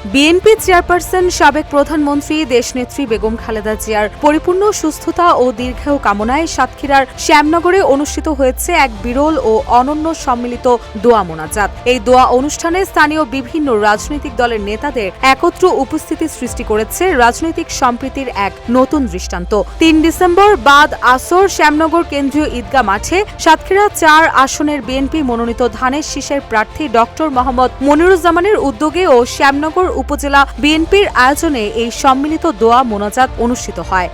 BNP chairperson সাবেক প্রধানমন্ত্রী দেশনেত্রী বেগম খালেদা জিয়ার পরিপূর্ণ সুস্থতা ও দীর্ঘায়ু কামনায় সাতক্ষীরার শ্যামনগরে অনুষ্ঠিত হয়েছে এক বিরল ও অনন্য সম্মিলিত দোয়া মোনাজাত। এই দোয়া অনুষ্ঠানে স্থানীয় বিভিন্ন রাজনৈতিক দলের নেতাদের একত্র উপস্থিতি সৃষ্টি করেছে রাজনৈতিক সম্প্রীতির এক নতুন দৃষ্টান্ত। ৩ ডিসেম্বর বাদ আসর শ্যামনগর কেন্দ্রীয় ঈদগাহ মাঠে সাতক্ষীরা ৪ আসনের বিএনপি মনোনীত ধানের শীষের প্রার্থী ডক্টর মোহাম্মদ মনিরুজ্জামানের উদ্যোগে ও শ্যামনগর উপজেলা বিএনপির আয়োজনে এই সম্মিলিত দোয়া মোনাজাত অনুষ্ঠিত হয়।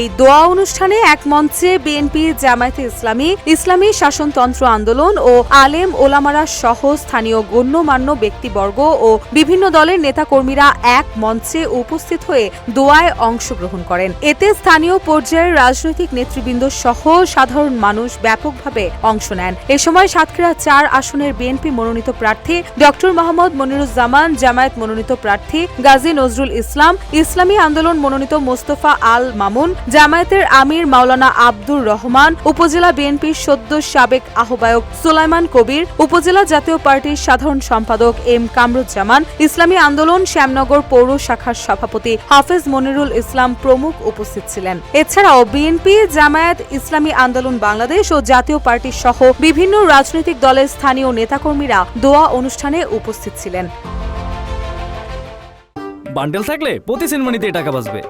এই দোয়া অনুষ্ঠানে এক মঞ্চে বিএনপি, জামায়াতে ইসলামী, ইসলামী শাসনতন্ত্র আন্দোলন ও আলেম ওলামারা সহ স্থানীয় গণ্যমান্য ব্যক্তিবর্গ ও বিভিন্ন দলের নেতাকর্মীরা এক মঞ্চে উপস্থিত হয়ে দোয়ায় অংশগ্রহণ করেন। এতে স্থানীয় পর্যায়ের রাজনৈতিক নেতৃবৃন্দ সহ সাধারণ মানুষ ব্যাপকভাবে অংশ নেন। এ সময় সাতক্ষীরা ৪ আসনের বিএনপি মনোনীত প্রার্থী ডক্টর মোহাম্মদ মনিরুজ্জামান, জামায়াত মনোনীত প্রার্থী গাজী নজরুল ইসলাম, ইসলামী আন্দোলন মনোনীত মোস্তফা আল মামুন, জামায়াতের আমির মাওলানা আব্দুর রহমান, উপজেলা বিএনপির সদ্য সাবেক আহ্বায়ক সুলাইমান কবির, উপজেলা জাতীয় পার্টির সাধারণ সম্পাদক এম কামরুজ্জামান, ইসলামী আন্দোলন শ্যামনগর পৌর শাখার সভাপতি হাফেজ মনিরুল ইসলাম প্রমুখ উপস্থিত ছিলেন। এছাড়াও বিএনপি, জামায়াত, ইসলামী আন্দোলন বাংলাদেশ ও জাতীয় পার্টি সহ বিভিন্ন রাজনৈতিক দলের স্থানীয় নেতাকর্মীরা দোয়া অনুষ্ঠানে উপস্থিত ছিলেন। বান্ডেল থাকলে প্রতি সেনমানিতে টাকা বাঁচবে।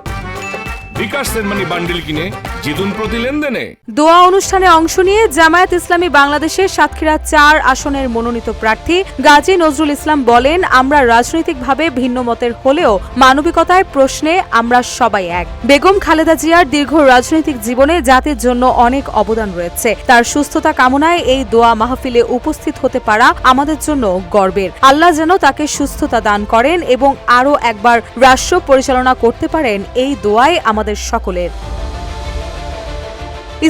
বিকাশ সেনমানি বান্ডেল কিনে জিতুন প্রতি লেনদেনে। দোয়া অনুষ্ঠানে অংশ নিয়ে জামায়াত ইসলামী বাংলাদেশের সাতক্ষীরা ৪ আসনের মনোনীত প্রার্থী গাজী নজরুল ইসলাম বলেন, আমরা রাজনৈতিকভাবে ভিন্ন মতের হলেও মানবিকতার প্রশ্নে আমরা সবাই এক। বেগম খালেদা জিয়ার দীর্ঘ রাজনৈতিক জীবনে জাতির জন্য অনেক অবদান রয়েছে। তার সুস্থতা কামনায় এই দোয়া মাহফিলে উপস্থিত হতে পারা আমাদের জন্য গর্বের। আল্লাহ যেন তাকে সুস্থতা দান করেন এবং আরও একবার রাষ্ট্র পরিচালনা করতে পারেন, এই দোয়াই আমাদের সকলের।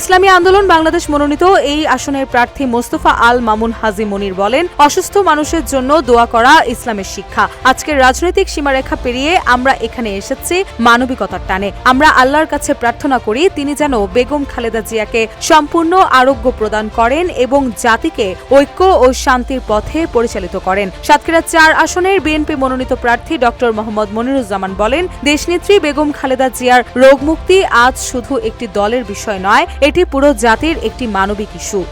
ইসলামী আন্দোলন বাংলাদেশ মনোনীত এই আসনের প্রার্থী মোস্তফা আল মামুন হাজি মনির বলেন, অসুস্থ মানুষের জন্য দোয়া করা ইসলামের শিক্ষা। আজকের রাজনৈতিক সীমারেখা পেরিয়ে আমরা এখানে এসেছি মানবিকতার টানে। আমরা আল্লাহর কাছে প্রার্থনা করি তিনি যেন বেগম খালেদা জিয়াকে সম্পূর্ণ আরোগ্য প্রদান করেন এবং জাতিকে ঐক্য ও শান্তির পথে পরিচালিত করেন। সাতক্ষীরা ৪ আসনের বিএনপি মনোনীত প্রার্থী ডক্টর মোহাম্মদ মনিরুজ্জামান বলেন, দেশনেত্রী বেগম খালেদা জিয়ার রোগমুক্তি আজ শুধু একটি দলের বিষয় নয়, এটি পুরো জাতির একটি মানবিক ইস্যু।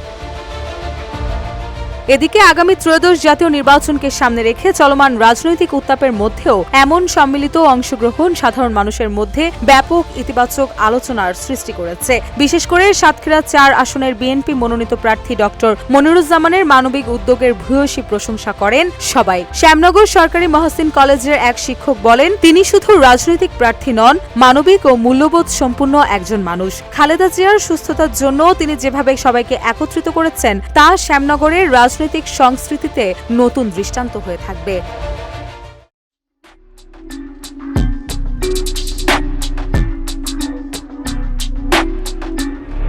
এদিকে আগামী ত্রয়োদশ জাতীয় নির্বাচনকে সামনে রেখে চলমান রাজনৈতিক উত্তাপের মধ্যেও এমন সম্মিলিত অংশগ্রহণ সাধারণ মানুষের মধ্যে ব্যাপক ইতিবাচক আলোচনার সৃষ্টি করেছে। বিশেষ করে সাতক্ষীরা ৪ আসনের বিএনপি মনোনীত প্রার্থী ডক্টর মনিরুজ্জামানের মানবিক উদ্যোগের ভূয়সী প্রশংসা করেন সবাই। শ্যামনগর সরকারি মহসিন কলেজের এক শিক্ষক বলেন, তিনি শুধু রাজনৈতিক প্রার্থী নন, মানবিক ও মূল্যবোধ সম্পন্ন একজন মানুষ। খালেদা জিয়ার সুস্থতার জন্য তিনি যেভাবে সবাইকে একত্রিত করেছেন তা শ্যামনগরের রাজনৈতিক সংস্কৃতিতে নতুন দৃষ্টান্ত হয়ে থাকবে।